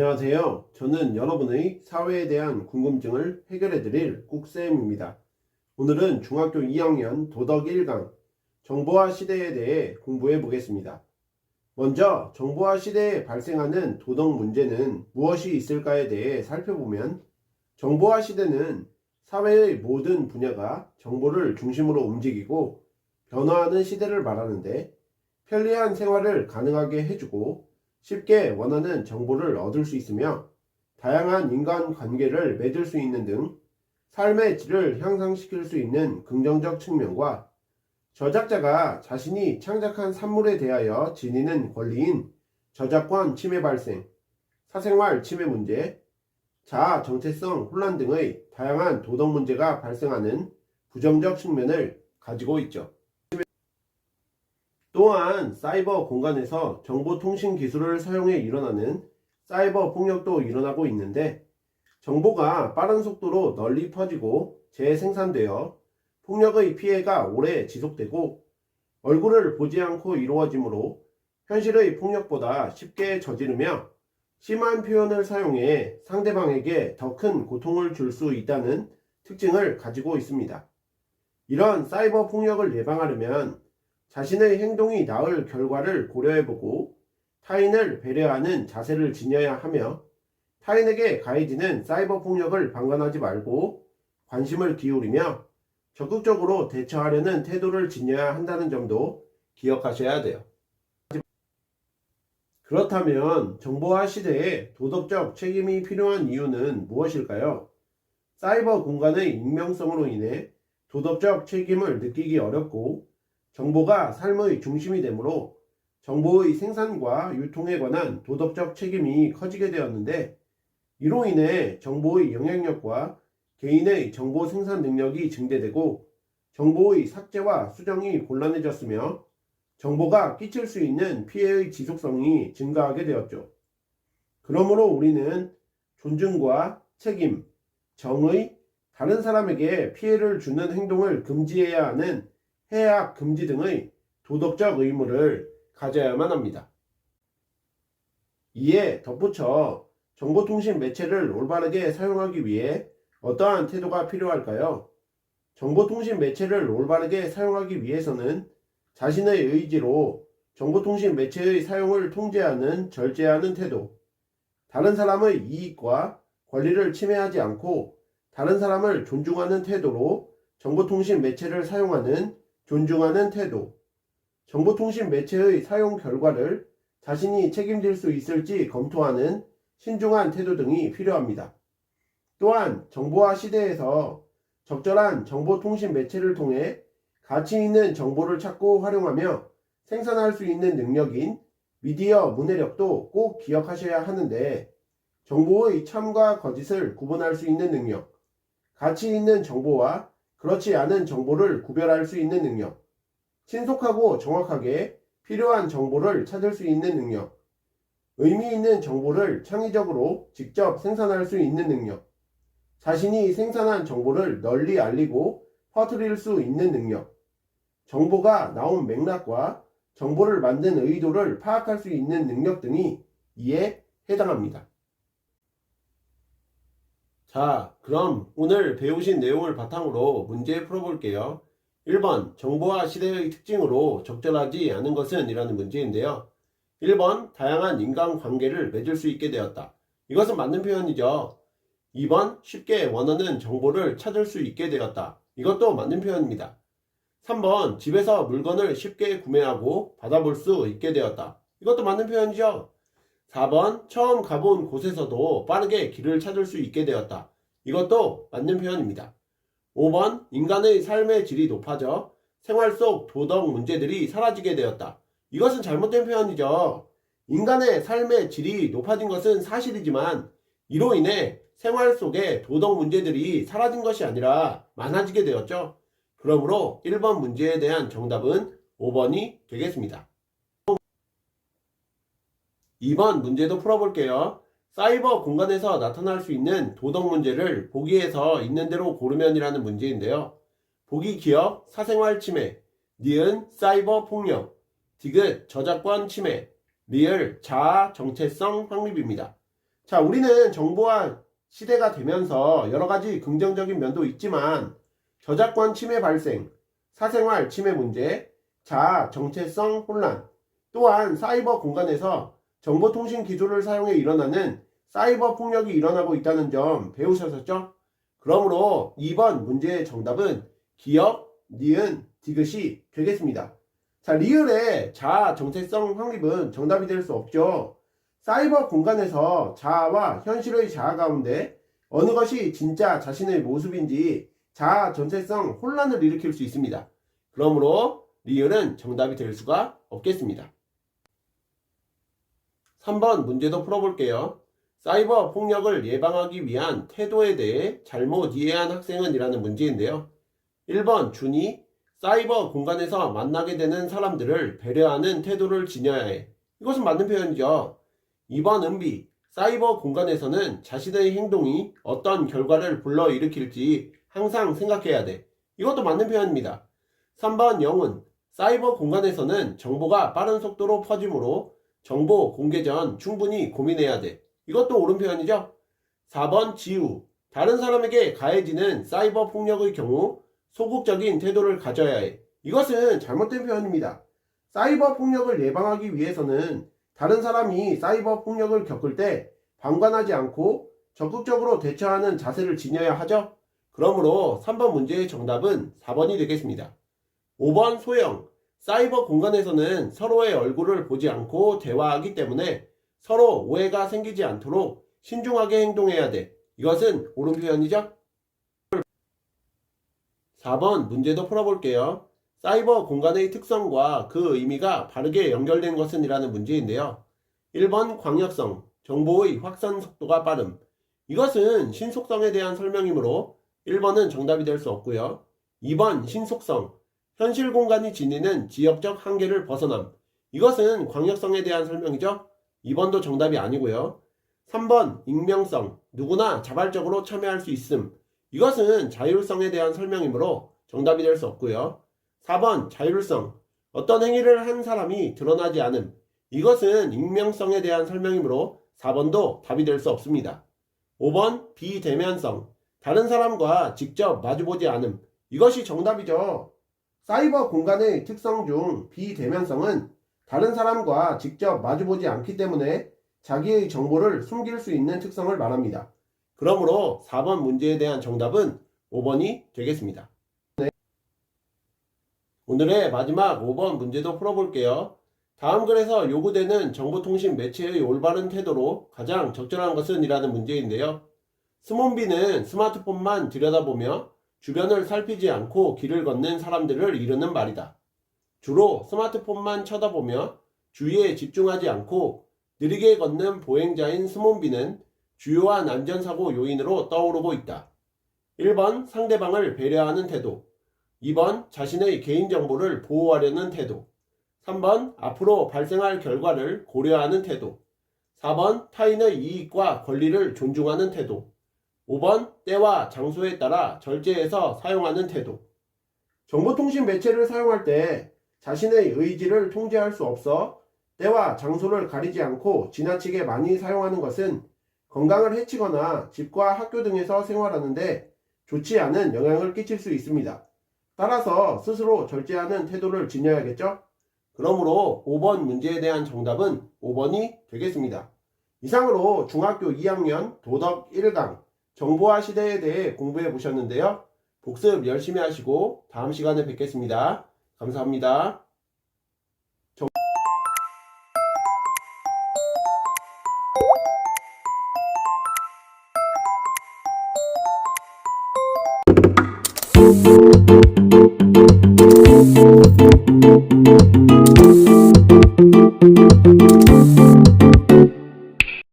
안녕하세요. 저는 여러분의 사회에 대한 궁금증을 해결해 드릴 꾹쌤입니다. 오늘은 중학교 2학년 도덕 1강 정보화 시대에 대해 공부해 보겠습니다. 먼저 정보화 시대에 발생하는 도덕 문제는 무엇이 있을까에 대해 살펴보면, 정보화 시대는 사회의 모든 분야가 정보를 중심으로 움직이고 변화하는 시대를 말하는데, 편리한 생활을 가능하게 해주고 쉽게 원하는 정보를 얻을 수 있으며 다양한 인간관계를 맺을 수 있는 등 삶의 질을 향상시킬 수 있는 긍정적 측면과, 저작자가 자신이 창작한 산물에 대하여 지니는 권리인 저작권 침해 발생, 사생활 침해 문제, 자아 정체성 혼란 등의 다양한 도덕 문제가 발생하는 부정적 측면을 가지고 있죠. 또한 사이버 공간에서 정보통신 기술을 사용해 일어나는 사이버 폭력도 일어나고 있는데, 정보가 빠른 속도로 널리 퍼지고 재생산되어 폭력의 피해가 오래 지속되고 얼굴을 보지 않고 이루어지므로 현실의 폭력보다 쉽게 저지르며 심한 표현을 사용해 상대방에게 더 큰 고통을 줄 수 있다는 특징을 가지고 있습니다. 이런 사이버 폭력을 예방하려면 자신의 행동이 낳을 결과를 고려해보고 타인을 배려하는 자세를 지녀야 하며, 타인에게 가해지는 사이버 폭력을 방관하지 말고 관심을 기울이며 적극적으로 대처하려는 태도를 지녀야 한다는 점도 기억하셔야 돼요. 그렇다면 정보화 시대에 도덕적 책임이 필요한 이유는 무엇일까요? 사이버 공간의 익명성으로 인해 도덕적 책임을 느끼기 어렵고 정보가 삶의 중심이 되므로 정보의 생산과 유통에 관한 도덕적 책임이 커지게 되었는데, 이로 인해 정보의 영향력과 개인의 정보 생산 능력이 증대되고 정보의 삭제와 수정이 곤란해졌으며 정보가 끼칠 수 있는 피해의 지속성이 증가하게 되었죠. 그러므로 우리는 존중과 책임, 정의, 다른 사람에게 피해를 주는 행동을 금지해야 하는 해악 금지 등의 도덕적 의무를 가져야만 합니다. 이에 덧붙여 정보통신 매체를 올바르게 사용하기 위해 어떠한 태도가 필요할까요? 정보통신 매체를 올바르게 사용하기 위해서는 자신의 의지로 정보통신 매체의 사용을 통제하는 절제하는 태도, 다른 사람의 이익과 권리를 침해하지 않고 다른 사람을 존중하는 태도로 정보통신 매체를 사용하는 존중하는 태도, 정보통신 매체의 사용 결과를 자신이 책임질 수 있을지 검토하는 신중한 태도 등이 필요합니다. 또한 정보화 시대에서 적절한 정보통신 매체를 통해 가치 있는 정보를 찾고 활용하며 생산할 수 있는 능력인 미디어 문해력도 꼭 기억하셔야 하는데, 정보의 참과 거짓을 구분할 수 있는 능력, 가치 있는 정보와 그렇지 않은 정보를 구별할 수 있는 능력, 신속하고 정확하게 필요한 정보를 찾을 수 있는 능력, 의미 있는 정보를 창의적으로 직접 생산할 수 있는 능력, 자신이 생산한 정보를 널리 알리고 퍼뜨릴 수 있는 능력, 정보가 나온 맥락과 정보를 만든 의도를 파악할 수 있는 능력 등이 이에 해당합니다. 자, 그럼 오늘 배우신 내용을 바탕으로 문제 풀어볼게요. 1번, 정보화 시대의 특징으로 적절하지 않은 것은? 이라는 문제인데요. 1번, 다양한 인간관계를 맺을 수 있게 되었다. 이것은 맞는 표현이죠. 2번, 쉽게 원하는 정보를 찾을 수 있게 되었다. 이것도 맞는 표현입니다. 3번, 집에서 물건을 쉽게 구매하고 받아볼 수 있게 되었다. 이것도 맞는 표현이죠. 4번, 처음 가본 곳에서도 빠르게 길을 찾을 수 있게 되었다. 이것도 맞는 표현입니다. 5번, 인간의 삶의 질이 높아져 생활 속 도덕 문제들이 사라지게 되었다. 이것은 잘못된 표현이죠. 인간의 삶의 질이 높아진 것은 사실이지만 이로 인해 생활 속의 도덕 문제들이 사라진 것이 아니라 많아지게 되었죠. 그러므로 1번 문제에 대한 정답은 5번이 되겠습니다. 2번 문제도 풀어볼게요. 사이버 공간에서 나타날 수 있는 도덕 문제를 보기에서 있는 대로 고르면 이라는 문제인데요. 보기 기억, 사생활 침해, 니은 사이버 폭력, 디귿 저작권 침해, 리을 자아 정체성 확립입니다. 자, 우리는 정보화 시대가 되면서 여러 가지 긍정적인 면도 있지만 저작권 침해 발생, 사생활 침해 문제, 자아 정체성 혼란, 또한 사이버 공간에서 정보통신 기술을 사용해 일어나는 사이버 폭력이 일어나고 있다는 점 배우셨었죠? 그러므로 2번 문제의 정답은 기역, 니은, 디귿이 되겠습니다. 자, 리을의 자아 정체성 확립은 정답이 될 수 없죠. 사이버 공간에서 자아와 현실의 자아 가운데 어느 것이 진짜 자신의 모습인지 자아 전체성 혼란을 일으킬 수 있습니다. 그러므로 리을은 정답이 될 수가 없겠습니다. 3번 문제도 풀어볼게요. 사이버 폭력을 예방하기 위한 태도에 대해 잘못 이해한 학생은 이라는 문제인데요. 1번 준이 사이버 공간에서 만나게 되는 사람들을 배려하는 태도를 지녀야 해. 이것은 맞는 표현이죠. 2번 은비 사이버 공간에서는 자신의 행동이 어떤 결과를 불러일으킬지 항상 생각해야 돼. 이것도 맞는 표현입니다. 3번 영은 사이버 공간에서는 정보가 빠른 속도로 퍼지므로 정보 공개 전 충분히 고민해야 돼. 이것도 옳은 표현이죠. 4번 지우 다른 사람에게 가해지는 사이버 폭력의 경우 소극적인 태도를 가져야 해. 이것은 잘못된 표현입니다. 사이버 폭력을 예방하기 위해서는 다른 사람이 사이버 폭력을 겪을 때 방관하지 않고 적극적으로 대처하는 자세를 지녀야 하죠. 그러므로 3번 문제의 정답은 4번이 되겠습니다. 5번 소영 사이버 공간에서는 서로의 얼굴을 보지 않고 대화하기 때문에 서로 오해가 생기지 않도록 신중하게 행동해야 돼. 이것은 옳은 표현이죠? 4번 문제도 풀어볼게요. 사이버 공간의 특성과 그 의미가 바르게 연결된 것은 이라는 문제인데요. 1번 광역성, 정보의 확산 속도가 빠름. 이것은 신속성에 대한 설명이므로 1번은 정답이 될 수 없고요. 2번 신속성, 현실 공간이 지니는 지역적 한계를 벗어남. 이것은 광역성에 대한 설명이죠. 2번도 정답이 아니고요. 3번 익명성, 누구나 자발적으로 참여할 수 있음. 이것은 자율성에 대한 설명이므로 정답이 될 수 없고요. 4번 자율성, 어떤 행위를 한 사람이 드러나지 않음. 이것은 익명성에 대한 설명이므로 4번도 답이 될 수 없습니다. 5번 비대면성, 다른 사람과 직접 마주보지 않음. 이것이 정답이죠. 사이버 공간의 특성 중 비대면성은 다른 사람과 직접 마주보지 않기 때문에 자기의 정보를 숨길 수 있는 특성을 말합니다. 그러므로 4번 문제에 대한 정답은 5번이 되겠습니다. 오늘의 마지막 5번 문제도 풀어볼게요. 다음 글에서 요구되는 정보통신 매체의 올바른 태도로 가장 적절한 것은 이라는 문제인데요. 스몬비는 스마트폰만 들여다보며 주변을 살피지 않고 길을 걷는 사람들을 이르는 말이다. 주로 스마트폰만 쳐다보며 주위에 집중하지 않고 느리게 걷는 보행자인 스몬비는 주요한 안전사고 요인으로 떠오르고 있다. 1번 상대방을 배려하는 태도, 2번 자신의 개인정보를 보호하려는 태도, 3번 앞으로 발생할 결과를 고려하는 태도, 4번 타인의 이익과 권리를 존중하는 태도, 5번 때와 장소에 따라 절제해서 사용하는 태도. 정보통신 매체를 사용할 때 자신의 의지를 통제할 수 없어 때와 장소를 가리지 않고 지나치게 많이 사용하는 것은 건강을 해치거나 집과 학교 등에서 생활하는데 좋지 않은 영향을 끼칠 수 있습니다. 따라서 스스로 절제하는 태도를 지녀야겠죠? 그러므로 5번 문제에 대한 정답은 5번이 되겠습니다. 이상으로 중학교 2학년 도덕 1강 정보화 시대에 대해 공부해 보셨는데요. 복습 열심히 하시고 다음 시간에 뵙겠습니다. 감사합니다.